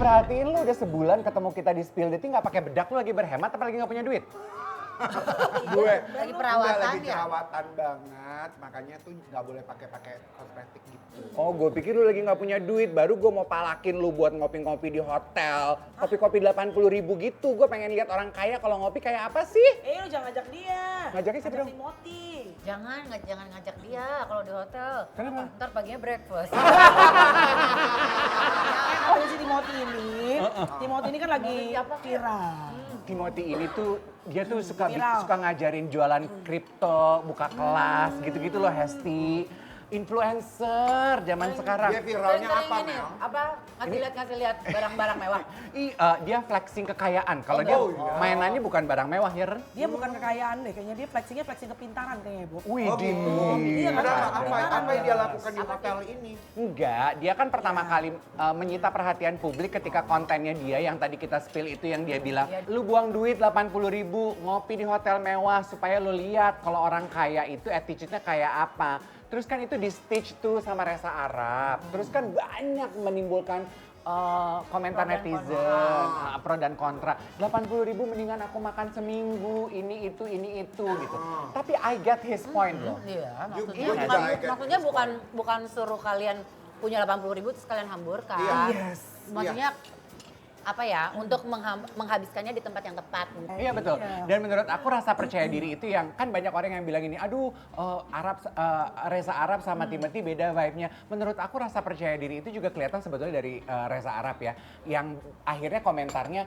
perhatiin lu udah sebulan ketemu kita di Spill Dating nggak pakai bedak, lu lagi berhemat apa lagi nggak punya duit? Gue lagi perawatan lagi ya? perawatan banget, makanya tuh nggak boleh pakai kosmetik gitu. Oh, gue pikir lu lagi nggak punya duit, baru gue mau palakin lu buat ngopi-ngopi di hotel. Kopi-kopi 80.000 gitu, gue pengen lihat orang kaya kalau ngopi kayak apa sih? Lu jangan ngajak dia. Ngajaknya siapa dong? Timothy. Jangan ngajak dia kalau di hotel. Kenapa? Ntar paginya breakfast. Apa si Timothy ini? Timothy ini kan lagi viral. Timothy ini tuh dia tuh suka Viral. suka ngajarin jualan kripto, buka kelas, gitu-gitu loh Hesti. Influencer zaman sekarang. Dia viralnya Sering apa, ini, Mel? apa ngasih lihat barang-barang mewah. Dia flexing kekayaan. Kalau dia iya. mainannya bukan barang mewah ya, Ren? Dia bukan kekayaan deh, kayaknya dia flexing kepintaran kayaknya, Bu. Wih, Iya, Ada kan? apa yang dia lakukan di hotel ini? Enggak, dia kan pertama kali menyita perhatian publik ketika kontennya dia yang tadi kita spill itu yang dia bilang, lu buang duit 80.000 ngopi di hotel mewah supaya lu lihat kalau orang kaya itu attitude-nya kayak apa. Terus kan itu di stage tuh sama Reza Arab. Terus kan banyak menimbulkan komentar Pro dan netizen, pro dan kontra. 80.000 mendingan aku makan seminggu, ini itu gitu. Tapi I get his point loh. Iya, Juga maksudnya, juga I get maksudnya his bukan suruh kalian punya 80.000 terus kalian hamburkan. Iya. Maksudnya apa ya, untuk menghabiskannya di tempat yang tepat. Iya betul. Dan menurut aku rasa percaya diri itu yang kan banyak orang yang bilang ini, aduh Reza Arab sama Timothy beda vibe-nya. Menurut aku rasa percaya diri itu juga kelihatan sebetulnya dari Reza Arab ya. Yang akhirnya komentarnya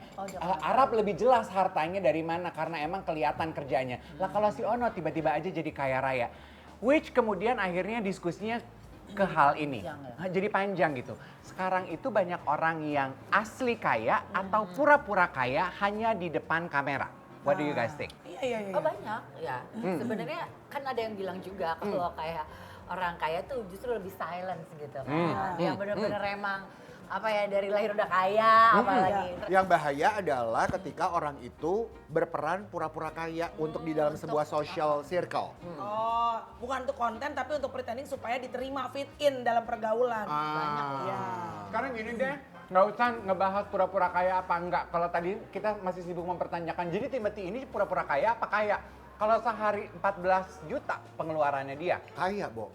Arab lebih jelas hartanya dari mana karena emang kelihatan kerjanya. Lah kalau si Ono tiba-tiba aja jadi kaya raya. Which kemudian akhirnya diskusinya ke hal ini. Jadi panjang gitu. Sekarang itu banyak orang yang asli kaya atau pura-pura kaya hanya di depan kamera. What do you guys think? Iya. Oh banyak, ya. Sebenarnya kan ada yang bilang juga kalau kayak orang kaya tuh justru lebih silence gitu kan. Yang bener-bener emang apa ya dari lahir udah kaya, apalagi. Yang bahaya adalah ketika orang itu berperan pura-pura kaya untuk di dalam sebuah social circle. Oh, bukan untuk konten tapi untuk pretending supaya diterima fit in dalam pergaulan. Banyak. Ya. Sekarang gini deh, nggak usah ngebahas pura-pura kaya apa enggak. Kalau tadi kita masih sibuk mempertanyakan, jadi Timothy ini pura-pura kaya apa kaya? Kalau sehari 14 juta pengeluarannya dia, Kaya, Bo.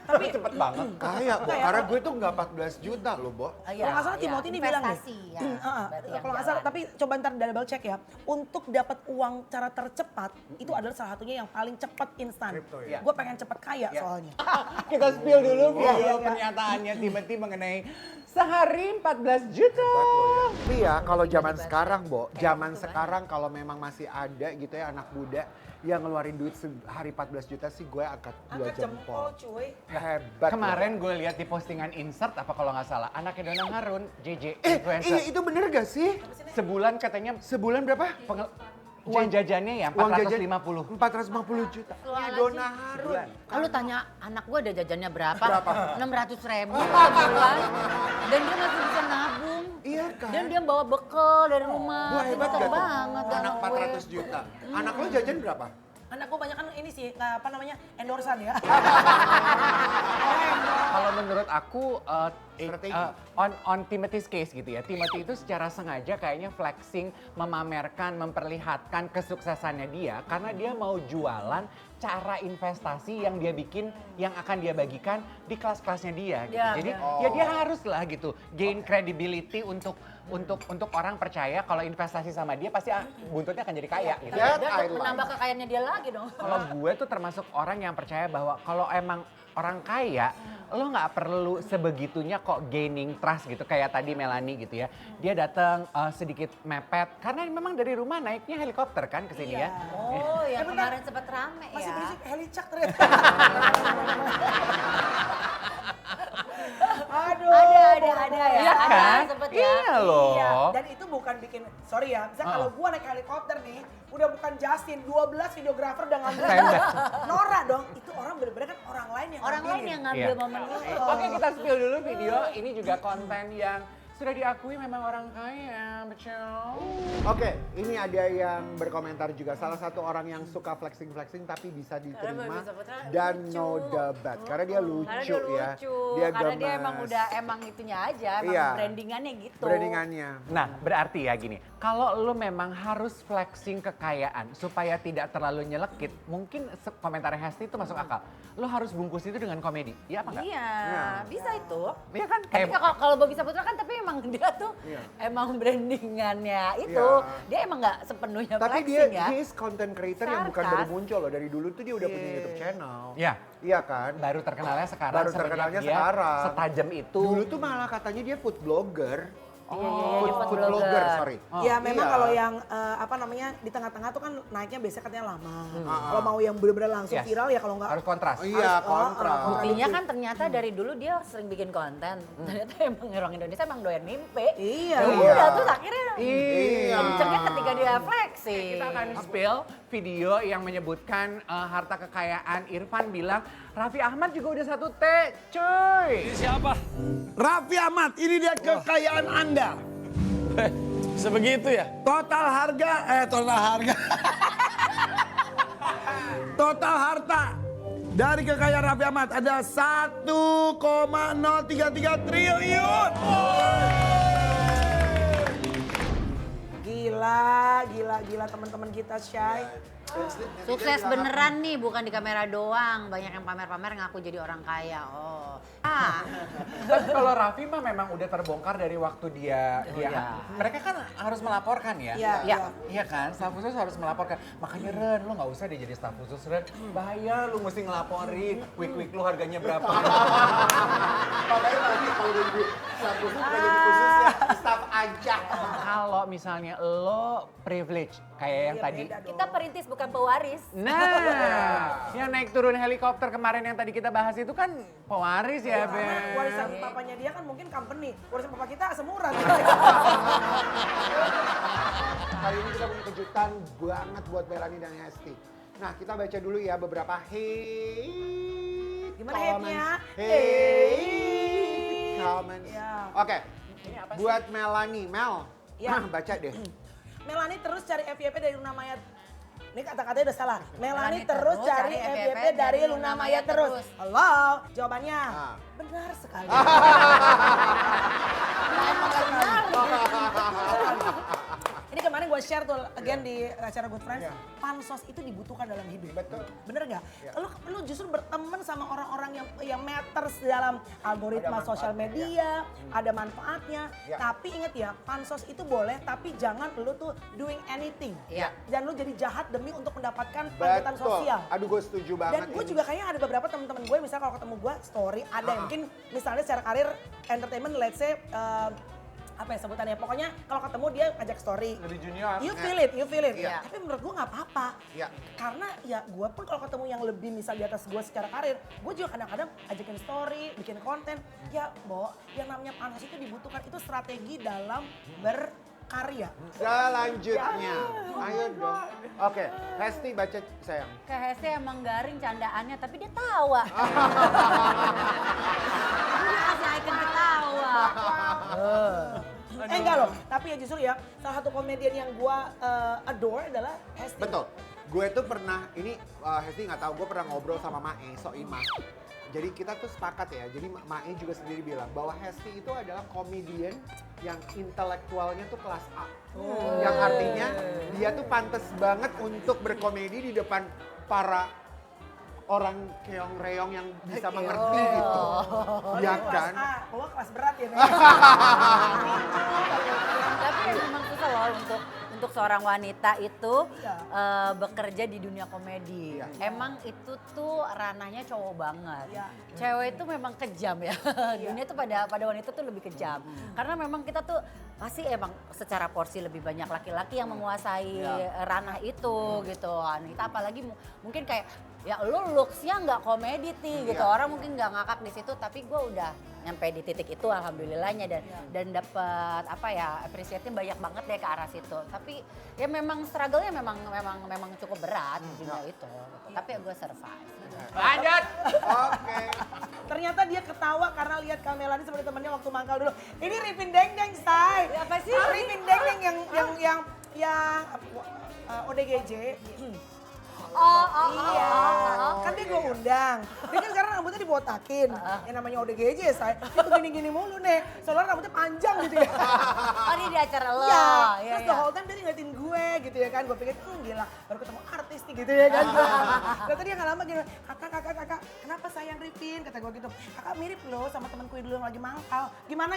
tapi cepet banget. Kaya, Bo. Karena gue tuh nggak 14 juta loh, Bo. Kalau nggak salah Timothy ini bilang deh. investasi ya. berarti yang Kalau nggak salah, jalan. tapi coba ntar double check ya. Untuk dapat uang cara tercepat, itu adalah salah satunya yang paling cepat instan. Kripto ya? Gue pengen cepat kaya soalnya. Kita spill dulu video pernyataannya Timothy mengenai sehari 14 juta. Tapi ya kalau zaman sekarang, Bo, zaman sekarang kalau memang masih ada gitu ya anak muda yang ngeluarin duit sehari 14 juta sih gue angkat 2 Angkat jempol jempol. cuy. Hebat. Kemarin gue lihat di postingan insert apa kalau nggak salah, anaknya Donna Harun, JJ Iya influencer. itu bener gak sih? Sebulan katanya Sebulan berapa? uang jajannya ya Uang jajan 450. 450 juta. Astagfirullahaladzim. Donna Harun. Lalu tanya anak gue ada jajannya berapa? Berapa? 600.000 sebulan. Dan dia masih bisa nabung. Iya kan? Dan dia bawa bekal dari rumah. Wah, Dia hebat betah gak tuh? banget Anak anak gue. 400 juta. Anak lo jajan berapa? Anak gue banyak kan ini sih, apa namanya, endorsan ya. Kalau menurut aku Strategi. on Timothy's case gitu ya. Timothy itu secara sengaja kayaknya flexing, memamerkan, memperlihatkan kesuksesannya dia karena dia mau jualan cara investasi yang dia bikin yang akan dia bagikan di kelas-kelasnya dia gitu. Ya, Jadi benar. ya dia harus lah gitu gain credibility untuk orang percaya kalau investasi sama dia pasti buntutnya akan jadi kaya gitu. That Dan I like. menambah kekayaannya dia lagi dong. Kalau gue tuh termasuk orang yang percaya bahwa kalau emang orang kaya, lo nggak perlu sebegitunya kok gaining trust gitu. Kayak tadi Melanie gitu ya. Dia datang sedikit mepet, karena memang dari rumah naiknya helikopter kan ke sini ya. Oh, yang bentar. kemarin sempat rame Masih ya. berisik helicak ternyata. Aduh. Ada ya. Iya kan? Sempet ya. Iya loh. Iya, dan itu bukan bikin, sorry ya, misalnya kalau gua naik helikopter nih, udah bukan Justin, 12 videografer udah ngambil. Standar. Nora dong, itu orang bener-bener kan orang lain yang Orang lain ngambilin. yang ngambil Iya. momen itu. Oke, kita spill dulu video. Ini juga konten yang sudah diakui memang orang kaya Becel. Oke, ini ada yang berkomentar juga. Salah satu orang yang suka flexing-flexing tapi bisa diterima Baby Saputra dan lucu. no debat. Karena dia lucu Karena dia ya. lucu, Dia karena dia gemes. emang udah emang itunya aja, emang Iya. brandingannya gitu. Brandingannya. Nah, berarti ya gini, kalau lu memang harus flexing kekayaan supaya tidak terlalu nyelekit, mungkin komentarnya Hesti itu masuk akal. Lu harus bungkus itu dengan komedi, iya apa enggak? Iya, bisa itu. Iya kan? Tapi Kayak kalau Bobby Saputra kan tapi emang dia tuh Iya. emang brandingannya itu. Iya. Dia emang nggak sepenuhnya Tapi flexing dia ya. he is content creator yang bukan Sarkas. baru muncul loh. Dari dulu tuh dia udah punya YouTube channel. ya, Iya kan? baru terkenalnya sekarang. Baru semenjak terkenalnya dia sekarang. Setajam itu. Dulu tuh malah katanya dia food blogger. Iya, dia food Food blogger. blogger, sorry. Ya memang Iya. kalau yang apa namanya di tengah-tengah tuh kan naiknya biasanya katanya lama. Ah. Kalau mau yang bener-bener langsung Yes. viral ya kalau nggak Harus kontras. Iya, kontra. Buktinya kan ternyata dari dulu dia sering bikin konten. Ternyata emang orang Indonesia emang doyan mimpi. Iya. Ya Iya. udah tuh akhirnya Iya. kencengnya ketika dia flexing. Kita akan spill video yang menyebutkan harta kekayaan. Irfan bilang, Raffi Ahmad juga udah 1 T, cuy. Siapa? Raffi Ahmad, ini dia kekayaan Anda. Sebegitu ya? Total harga. Total harta dari kekayaan Raffi Ahmad ada 1,033 triliun. Gila teman-teman kita Shay. Sukses beneran nih, bukan di kamera doang. Banyak yang pamer-pamer ngaku jadi orang kaya. Oh. Tapi kalau Raffi mah memang udah terbongkar dari waktu dia iya. mereka kan harus melaporkan ya. Iya, iya. Iya kan, staf khusus harus melaporkan. Makanya Ren, lu nggak usah deh jadi staf khusus Ren. Bahaya lu mesti ngelaporin. Week lu harganya berapa. Makanya nanti kalau udah jadi staff khusus, bukan jadi khusus ya, staff aja. Kalau misalnya lo privilege kayak yang Iya, tadi. beda dong. Kita perintis bukan pewaris. Nah, yang naik turun helikopter kemarin yang tadi kita bahas itu kan pewaris ya, Karena Ben. warisan papanya dia kan mungkin company. Warisan papa kita asam urat. Kali ini kita punya kejutan banget buat Melanie dan Hesti. Nah, kita baca dulu ya beberapa hate Gimana comments. hate-nya? Hate comments. Ya. Oke, buat Melanie. Mel, Ya. baca deh. Melanie terus cari FYP dari Luna Maya. Ini kata-katanya udah salah. Melanie Melanie terus terus cari cari FYP FYP dari Luna Maya terus. Halo, jawabannya Ah. benar sekali. Emang gak benar. Ini kemarin gue share tuh again di acara Good Friends. Pansos itu dibutuhkan dalam hidup. Betul. Bener nggak? Lu justru berteman sama orang-orang yang matters dalam algoritma sosial media, ada manfaatnya. Ya. Tapi inget ya, pansos itu boleh, tapi jangan lu tuh doing anything. Iya. Dan lu jadi jahat demi untuk mendapatkan panutan Betul. sosial. Aduh, gue setuju banget. Dan gue ini. juga kayaknya ada beberapa teman-teman gue, misalnya kalau ketemu gue story, ada yang mungkin misalnya secara karir entertainment, let's say apa ya sebutannya, pokoknya kalau ketemu dia ngajak story. Lebih junior. You feel it. Iya. Tapi menurut gue nggak apa-apa. Iya. Karena ya gue pun kalau ketemu yang lebih misal di atas gue secara karir, gue juga kadang-kadang ajakin story, bikin konten. Ya, Bo, yang namanya panas itu dibutuhkan, itu strategi dalam berkarya. Selanjutnya, ayo dong. Oke, Hesti baca sayang. Kayak Hesti emang garing candaannya, tapi dia tawa. Dia kasih icon ketawa. Enggak loh, tapi ya justru ya salah satu komedian yang gue adore adalah Hesti. Betul. Gue tuh pernah, ini Hesti nggak tahu, gue pernah ngobrol sama Mae, Soimah. Jadi kita tuh sepakat ya, jadi Mae juga sendiri bilang bahwa Hesti itu adalah komedian yang intelektualnya tuh kelas A. Yang artinya dia tuh pantas banget untuk berkomedi di depan para orang keong-reong yang bisa mengerti gitu. Ya Kelas kan? A, kalau kelas berat ya. Nek. Tapi memang susah loh untuk seorang wanita itu Iya. bekerja di dunia komedi. Iya. Emang itu tuh ranahnya cowok banget. Iya. Cewek itu memang kejam ya. Dunia tuh pada wanita tuh lebih kejam. Karena memang kita tuh pasti emang secara porsi lebih banyak laki-laki yang menguasai ranah itu gitu. Kita apalagi mungkin kayak ya lu looks-nya nggak komedi gitu. Orang mungkin nggak ngakak di situ, tapi gue udah nyampe di titik itu alhamdulillahnya dan dapat apa ya apresiasinya banyak banget deh ke arah situ. Tapi ya memang struggle-nya memang cukup berat di dunia itu. Gitu. Tapi ya gue survive. Lanjut. Oke. Ternyata dia ketawa karena lihat Kak Melanie seperti temannya waktu mangkal dulu. Ini Ripin Deng Deng, Say. Apa sih? Ripin Deng Deng yang ODGJ. Iya, kan dia gue undang. Dia kan sekarang rambutnya dibotakin. Yang namanya ODGJ, saya. Dia begini-gini mulu nih. Soalnya rambutnya panjang gitu ya. Oh ini di acara lo. Iya, Iya, terus iya. the whole time dia ngeliatin gue gitu ya kan. Gue pikir, gila, baru ketemu artis nih gitu ya kan. Ternyata dia gak lama gini, kakak, kenapa sayang Rifin? Kata gue gitu, kakak mirip loh sama temen kue dulu yang lagi mangkal. Gimana?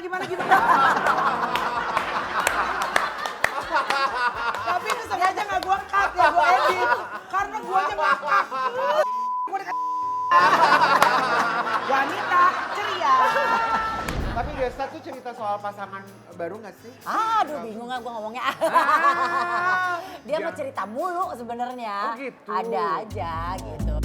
Tapi itu sengaja gak gue cut ya, gue edit. Karena gue aja ngakak. Gue wanita ceria. Tapi Desta tuh cerita soal pasangan baru gak sih? Aduh bingung gak gue ngomongnya. Dia mau cerita mulu sebenarnya. Oh gitu. Ada aja gitu.